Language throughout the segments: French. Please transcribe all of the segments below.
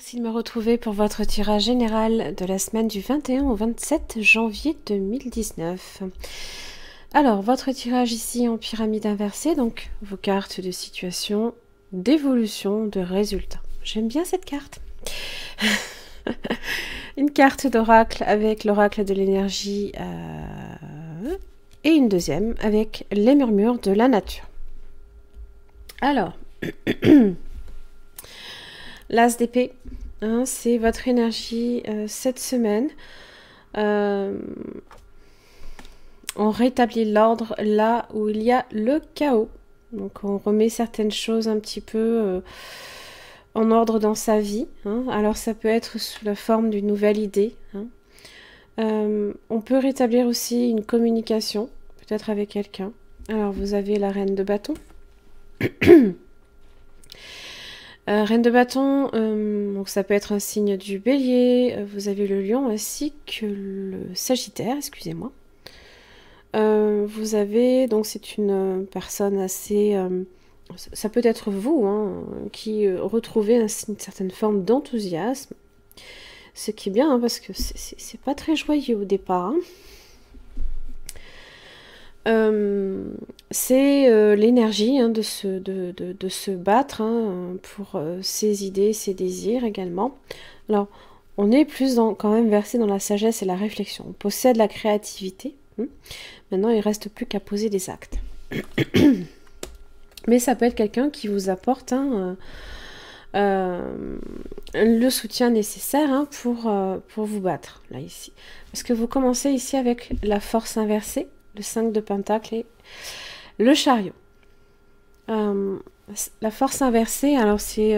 Merci de me retrouver pour votre tirage général de la semaine du 21 au 27 janvier 2019. Alors, votre tirage ici en pyramide inversée, donc vos cartes de situation, d'évolution, de résultats. J'aime bien cette carte. Une carte d'oracle avec l'oracle de l'énergie et une deuxième avec les murmures de la nature. Alors, l'as d'épée, hein, c'est votre énergie cette semaine. On rétablit l'ordre là où il y a le chaos. Donc on remet certaines choses un petit peu en ordre dans sa vie. Hein. Alors ça peut être sous la forme d'une nouvelle idée. Hein. On peut rétablir aussi une communication, peut-être avec quelqu'un. Alors vous avez la reine de bâton. Reine de bâton, donc ça peut être un signe du bélier. Vous avez le lion ainsi que le sagittaire, excusez-moi. Vous avez, donc c'est une personne assez... ça peut être vous, hein, qui retrouvez une certaine forme d'enthousiasme. Ce qui est bien, hein, parce que c'est pas très joyeux au départ. Hein. C'est l'énergie hein, de se battre hein, pour ses idées, ses désirs également. Alors, on est plus quand même versé dans la sagesse et la réflexion. On possède la créativité. Hein. Maintenant, il ne reste plus qu'à poser des actes. Mais ça peut être quelqu'un qui vous apporte hein, le soutien nécessaire hein, pour vous battre, là, ici. Parce que vous commencez ici avec la force inversée, le 5 de Pentacle et le chariot. La force inversée, alors c'est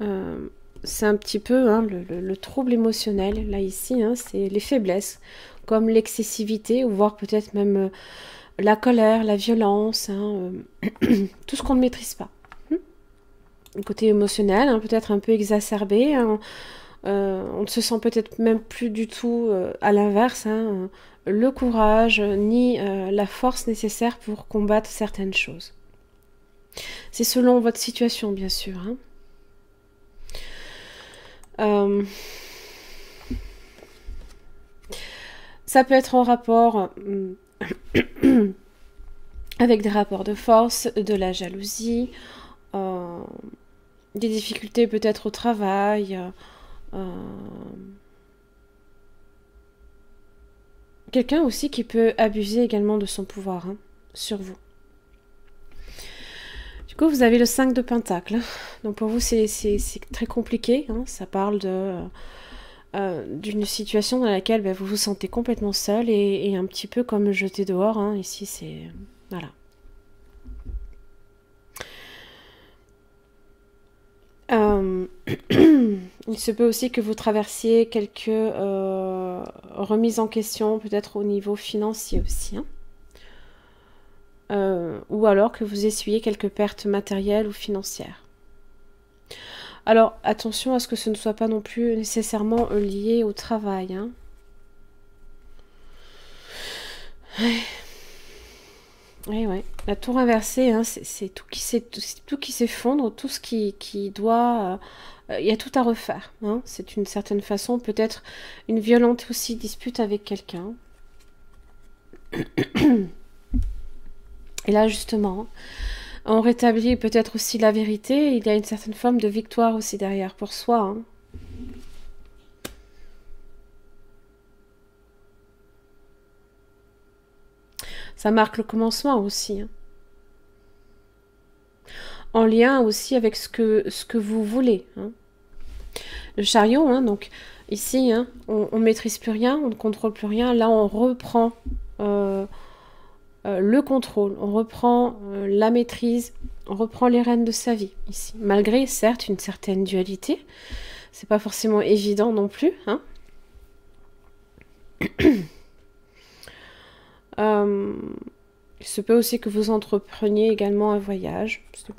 un petit peu hein, le trouble émotionnel, là, ici, hein, c'est les faiblesses, comme l'excessivité, ou voire peut-être même la colère, la violence, hein, tout ce qu'on ne maîtrise pas. Le côté émotionnel, hein, peut-être un peu exacerbé, hein, on ne se sent peut-être même plus du tout à l'inverse, hein, le courage ni la force nécessaire pour combattre certaines choses. C'est selon votre situation, bien sûr. Hein. Ça peut être en rapport avec des rapports de force, de la jalousie, des difficultés peut-être au travail, quelqu'un aussi qui peut abuser également de son pouvoir hein, sur vous. Du coup, vous avez le 5 de Pentacle. Donc pour vous, c'est très compliqué. Hein. Ça parle d'une situation dans laquelle vous vous sentez complètement seul et un petit peu comme jeté dehors. Hein. Ici, c'est... Voilà. Il se peut aussi que vous traversiez quelques remises en question, peut-être au niveau financier aussi. Hein. Ou alors que vous essuyez quelques pertes matérielles ou financières. Alors, attention à ce que ce ne soit pas non plus nécessairement lié au travail. Hein. Ouais. La tour inversée, hein, c'est tout qui s'effondre, tout ce qui doit... Il y a tout à refaire. Hein. C'est une certaine façon, peut-être une violente aussi dispute avec quelqu'un. Et là, justement, on rétablit peut-être aussi la vérité. Il y a une certaine forme de victoire aussi derrière pour soi. Hein. Ça marque le commencement aussi. Hein. En lien aussi avec ce que vous voulez. Hein. Le chariot, hein, donc ici, hein, on ne maîtrise plus rien, on ne contrôle plus rien. Là, on reprend le contrôle, on reprend la maîtrise, on reprend les rênes de sa vie ici. Malgré, certes, une certaine dualité. C'est pas forcément évident non plus. Hein. Il se peut aussi que vous entrepreniez également un voyage. Ce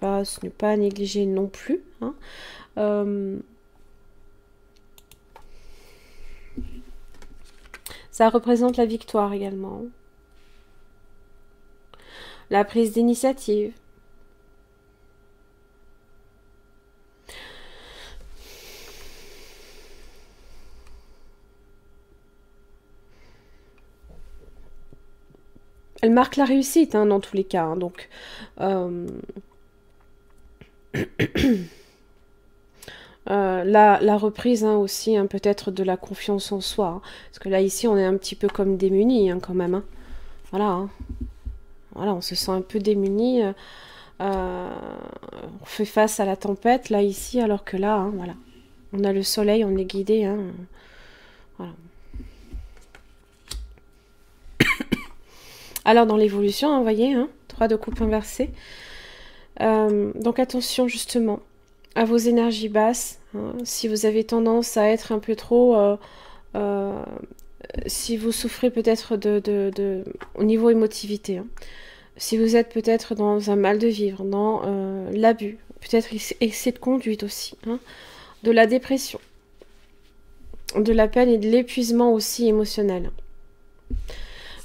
n'est pas à négliger non plus. Hein. Ça représente la victoire également. La prise d'initiative. Elle marque la réussite, hein, dans tous les cas. Hein, donc, la reprise, hein, aussi, hein, peut-être de la confiance en soi. Hein, parce que là, ici, on est un petit peu comme démunis, hein, quand même. Hein. Voilà, hein. Voilà, on se sent un peu démunis. On fait face à la tempête, là, ici, alors que là, hein, voilà. On a le soleil, on est guidé. Hein, voilà. Alors, dans l'évolution, hein, vous voyez, hein, 3 de coupe inversée. Donc, attention, justement, à vos énergies basses. Hein, si vous avez tendance à être un peu trop... si vous souffrez peut-être au niveau émotivité, hein. Si vous êtes peut-être dans un mal de vivre, dans l'abus, peut-être excès de conduite aussi, hein, de la dépression, de la peine et de l'épuisement aussi émotionnel.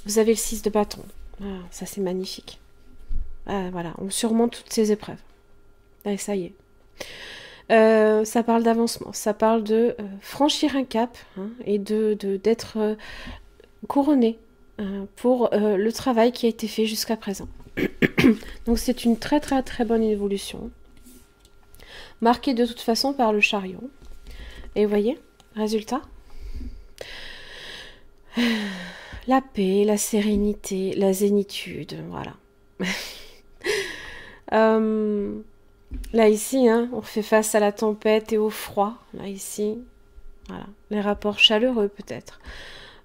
Vous avez le 6 de bâton. Ah, ça, c'est magnifique. Ah, voilà, on surmonte toutes ces épreuves. Et ça y est. Ça parle d'avancement, ça parle de franchir un cap, hein, et d'être couronné pour le travail qui a été fait jusqu'à présent. Donc c'est une très très très bonne évolution, marquée de toute façon par le chariot. Et vous voyez, résultat, la paix, la sérénité, la zénitude, voilà. Là ici, hein, on fait face à la tempête et au froid. Là ici, voilà, les rapports chaleureux peut-être.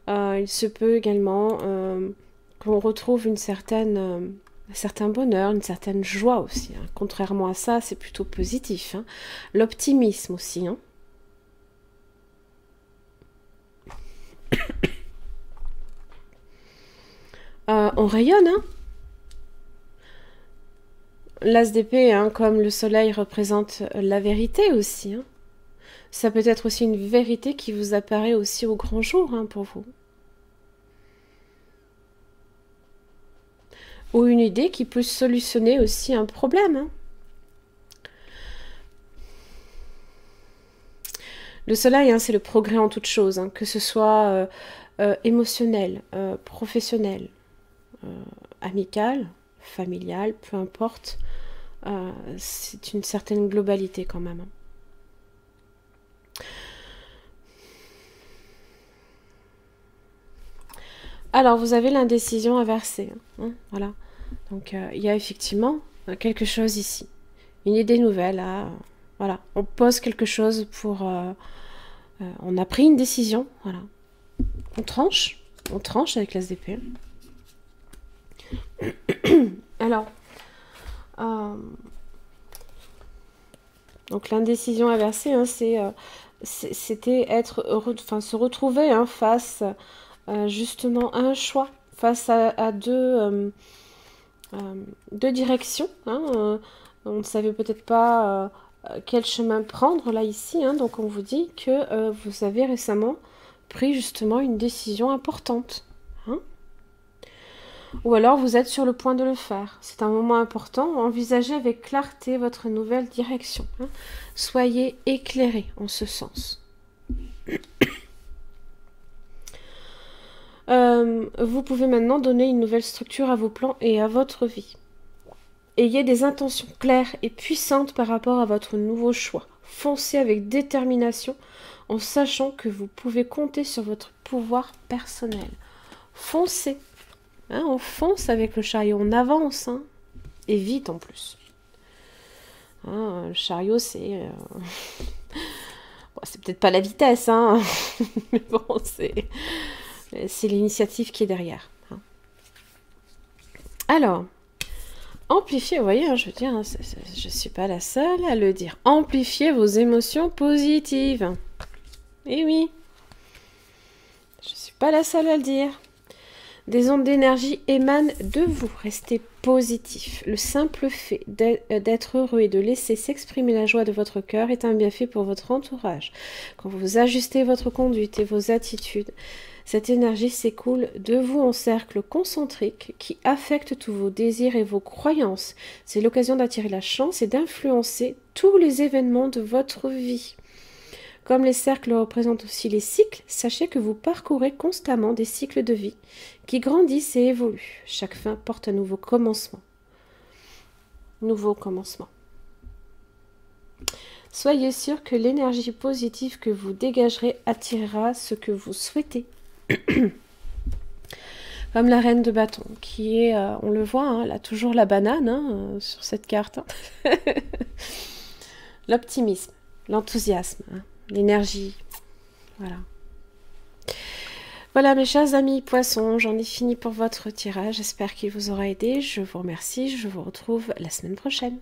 Il se peut également qu'on retrouve un certain bonheur, une certaine joie aussi. Hein. Contrairement à ça, c'est plutôt positif. Hein. L'optimisme aussi. Hein. On rayonne. Hein. L'as d'épée, hein, comme le soleil, représente la vérité aussi. Hein. Ça peut être aussi une vérité qui vous apparaît aussi au grand jour, hein, pour vous. Ou une idée qui peut solutionner aussi un problème. Hein. Le soleil, hein, c'est le progrès en toute chose, hein, que ce soit émotionnel, professionnel, amical, familial, peu importe. C'est une certaine globalité quand même. Hein. Alors, vous avez l'indécision inversée. Hein, voilà. Donc, il y a effectivement quelque chose ici. Une idée nouvelle. Voilà. On pose quelque chose pour... on a pris une décision. Voilà. On tranche. On tranche avec l'as d'épée. Alors... donc, l'indécision inversée, hein, c'était se retrouver, hein, face... justement un choix face à deux directions. Hein, on ne savait peut-être pas quel chemin prendre là ici. Hein, donc on vous dit que vous avez récemment pris justement une décision importante. Hein, ou alors vous êtes sur le point de le faire. C'est un moment important. Envisagez avec clarté votre nouvelle direction. Hein, soyez éclairés en ce sens. Vous pouvez maintenant donner une nouvelle structure à vos plans et à votre vie. Ayez des intentions claires et puissantes par rapport à votre nouveau choix. Foncez avec détermination en sachant que vous pouvez compter sur votre pouvoir personnel. Foncez. Hein, on fonce avec le chariot, on avance. Hein, et vite en plus. Hein, le chariot, c'est... bon, c'est peut-être pas la vitesse, hein, mais bon, c'est l'initiative qui est derrière. Hein. Alors, amplifier, vous voyez, hein, je veux dire, hein, je ne suis pas la seule à le dire. Amplifiez vos émotions positives. Eh oui, je ne suis pas la seule à le dire. Des ondes d'énergie émanent de vous. Restez positif. Le simple fait d'être heureux et de laisser s'exprimer la joie de votre cœur est un bienfait pour votre entourage. Quand vous ajustez votre conduite et vos attitudes, cette énergie s'écoule de vous en cercle concentrique qui affecte tous vos désirs et vos croyances. C'est l'occasion d'attirer la chance et d'influencer tous les événements de votre vie. Comme les cercles représentent aussi les cycles, sachez que vous parcourez constamment des cycles de vie qui grandissent et évoluent. Chaque fin porte un nouveau commencement. Nouveau commencement. Soyez sûr que l'énergie positive que vous dégagerez attirera ce que vous souhaitez. Comme la reine de bâton, qui est, on le voit, hein, elle a toujours la banane hein, sur cette carte. Hein. L'optimisme, l'enthousiasme, hein, l'énergie. Voilà. Voilà mes chers amis poissons, j'en ai fini pour votre tirage. J'espère qu'il vous aura aidé. Je vous remercie. Je vous retrouve la semaine prochaine.